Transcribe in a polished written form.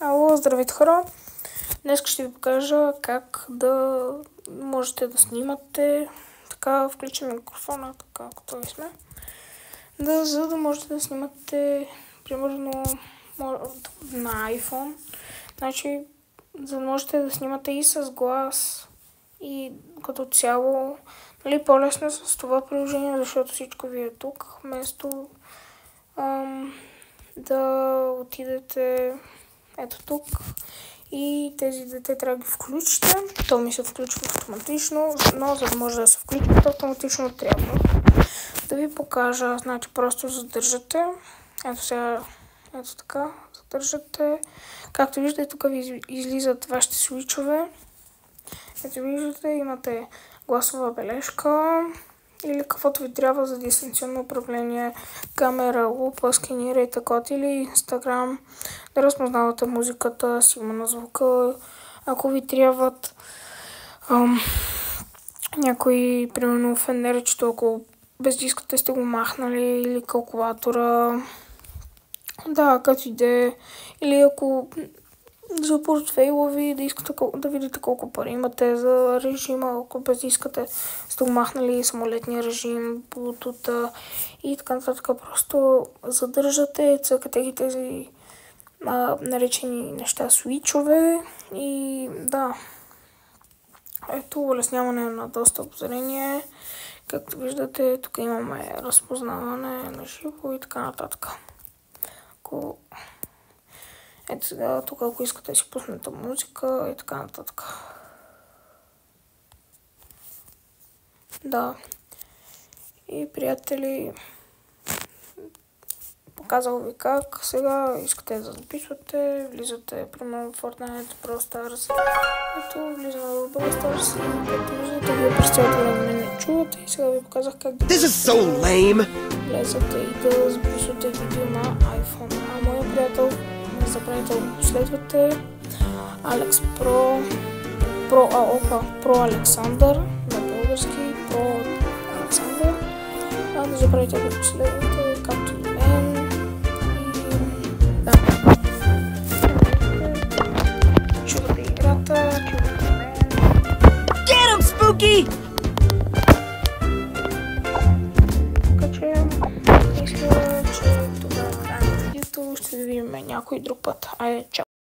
Ало, здравейте хора! Днес ще ви покажа как да можете да снимате. Така, включим микрофона, така като сме. За да можете да снимате, примерно, на iPhone. Значи, за да можете да снимате и с глас, и като цяло, нали, по-лесно с това приложение, защото всичко ви е тук, вместо да отидете ето тук и тези дете трябва да ги включите. То ми се включва автоматично, но за да може да се включи автоматично трябва да ви покажа. Значи просто задържате. Ето сега, ето така, задържате. Както виждате, тук ви излизат вашите свичове. Ето виждате, имате гласова бележка или каквото ви трябва за дистанционно управление, камера, лупа, сканирайте код или Инстаграм, да разпознавате музиката, сигма на звука. Ако ви трябват някой, примерно фенерчето, ако без диската сте го махнали, или калкулатора, да, като иде, или ако за портфейла ви да искате да видите колко пари имате за режима, ако без искате сте го махнали самолетния режим, Bluetooth и така нататък. Просто задържате, цъкате ги тези наречени неща, свичове и да. Ето улесняване на достъп зрение. Както виждате, тук имаме разпознаване на живо и така нататък. Ето сега, тук ако искате да си пуснете музика и така нататък. Да. И приятели, показал ви как. Сега искате да записвате, влизате примерно в Fortnite, Brawl Stars. Ето, влизаме в Brawl Stars и както виждате, вие през цялото време не чувате и сега ви показах как да влезете и да записвате видео на iPhone. А моя приятел, не забравяйте да го последвате, Алекс Про Александър, на български, Про Александър. Не забравяйте да го последвате, както и мен. И да. Чувате играта, чувате мен. Get him, Spooky! Така че, мисля, че това е края на видеото. Ще ви видим някой друг път. Айде, чао!